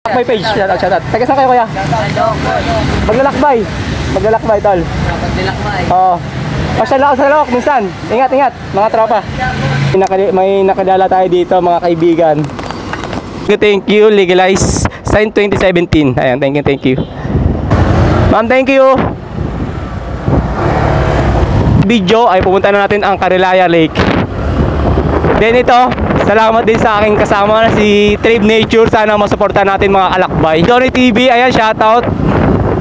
Lakbay page, shoutout. Taga saan kayo kuya? Maglalakbay. Maglalakbay tol. Maglalakbay. Oo. Pasyal ako sa Lawak minsan. Ingat, ingat mga tropa. May nakadala tayo dito mga kaibigan. Thank you, legalize. Sign 2017. Ayan, thank you. Ma'am, thank you. Video ay pupunta na natin ang Carilaya Lake. Then ito, salamat din sa aking kasama na si Trip Nature. Sana masuporta natin mga kalakbay. Johnny TV, ayan, shoutout.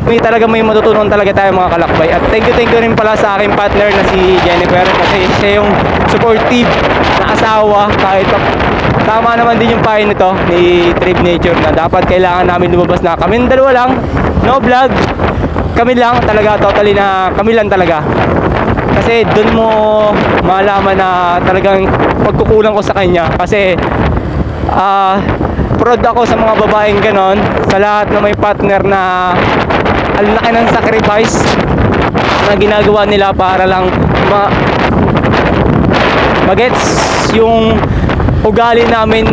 May matutunan talaga tayo mga kalakbay. At thank you rin pala sa aking partner na si Jennifer, kasi siya yung supportive na asawa. Kahit tama naman din yung payo nito ni Trip Nature na dapat kailangan namin lumabas na kami dalawa lang, no vlog, kami lang talaga, totally na kami lang talaga. Kasi doon mo malaman na talagang pagkukulang ko sa kanya. Kasi proud ako sa mga babaeng ganon, sa lahat na may partner na ang laki ng sacrifice na ginagawa nila para lang magets yung ugali namin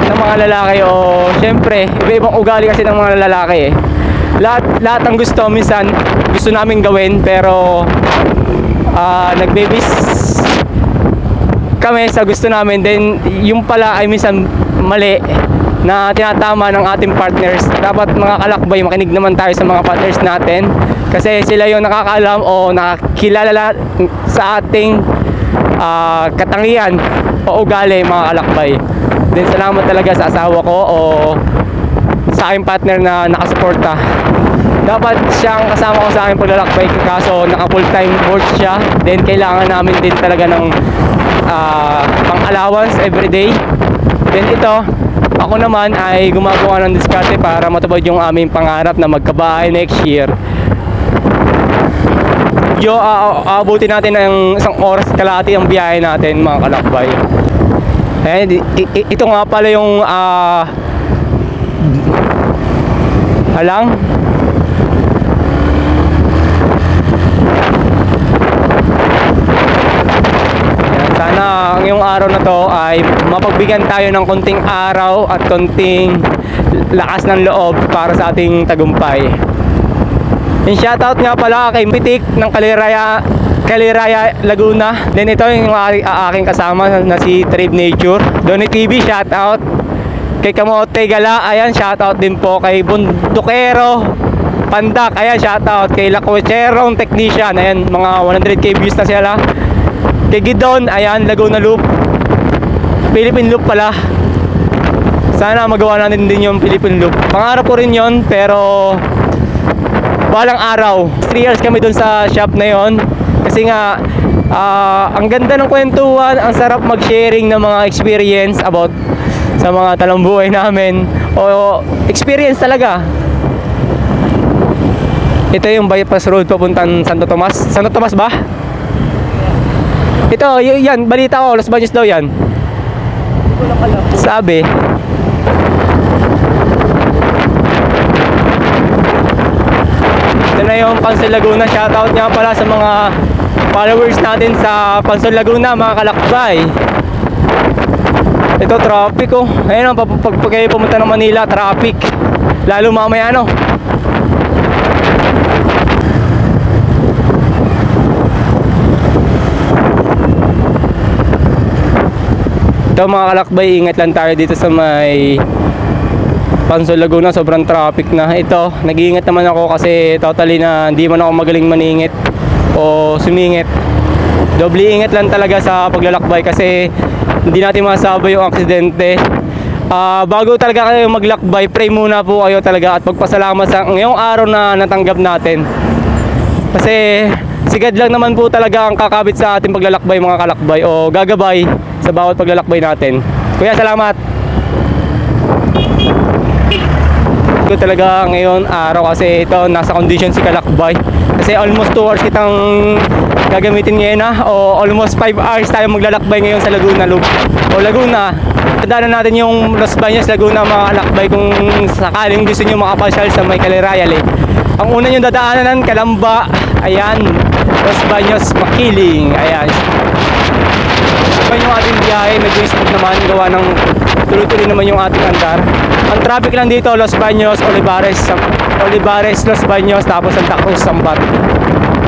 ng mga lalaki. O syempre iba-ibang ugali kasi ng mga lalaki eh. Lahat ang gusto minsan gusto namin gawin, pero nagbibis kami sa gusto namin, then yung pala ay minsan mali na tinatama ng ating partners. Dapat mga kalakbay, makinig naman tayo sa mga partners natin, kasi sila yung nakakaalam o nakakilala sa ating katangian o ugali mga kalakbay. Then salamat talaga sa asawa ko o sa aking partner na nakasuporta. Dapat siyang kasama ko sa aking paglalakbay, kaso naka full time work siya. Then kailangan namin din talaga ng pang allowance everyday. Then ito, ako naman ay gumagawa ng diskarte para matupad yung aming pangarap na magkabahay next year. Aabutin natin ng isang oras kalahati ang biyahe natin mga kalakbay. Ito nga pala yung halang. Sana ngayong araw na to ay mapagbigyan tayo ng konting araw at konting lakas ng loob para sa ating tagumpay. And shoutout nga pala kay Pitik ng Caliraya, Laguna. Then ito yung aking kasama na si Trip Nature. Donny TV, shoutout. Kay Kamote Gala, ayan, shoutout din po. Kay Bundukero Pandak, ayan, shoutout. Kay Lacocherong Technician, ayan, mga 100k views na sila. Kay Gidon, ayan, Laguna Loop, Philippine Loop pala. Sana magawa natin din yung Philippine Loop. Pangarap ko rin yon, pero balang araw. 3 years kami dun sa shop na yon. Kasi nga ang ganda ng kwentuhan, ang sarap mag-sharing ng mga experience about sa mga talambuhay namin o experience talaga. Ito yung bypass road papuntang Santo Tomas. Santo Tomas ba? Ito, yan, balita ko, Los Baños daw yan. Sabi. Ito na yung Pansol Laguna. Shoutout nga pala sa mga followers natin sa Pansol Laguna, mga kalakbay. Ito, traffic oh. Ayun, pag kayo pumunta ng Manila, traffic. Lalo mamaya ano. Ito mga kalakbay, ingat lang tayo dito sa may Pansol Laguna, sobrang traffic na. Ito, nag-iingat naman ako kasi totally na hindi man ako magaling maningit o sumingit. Doble ingat lang talaga sa paglalakbay kasi hindi natin masabi yung aksidente. Bago talaga kayo maglakbay, pray muna po kayo talaga at magpasalamat sa ngayong araw na natanggap natin. Kasi sigad lang naman po talaga ang kakabit sa ating paglalakbay mga kalakbay o gagabay sa bawat paglalakbay natin. Kuya, salamat. Ito talaga ngayon araw kasi ito nasa condition si kalakbay. Kasi almost 2 hours kitang gagamitin ngayon na o almost 5 hours tayo maglalakbay ngayon sa Laguna Loop o Laguna. Tandaan natin yung Los Baños, Laguna mga kalakbay kung sakaling gusto nyo makapasyal sa may Caliraya Lake. Ang una nyo dadaanan, Calamba, ayan, Los Baños, Makiling, ayan. Yung ating biyahe, medyo smooth naman, gawa ng tuloy-tuloy naman yung ating andar. Ang traffic lang dito, Los Baños, Olivares, Los Baños, tapos Santa Cruz, Sambat.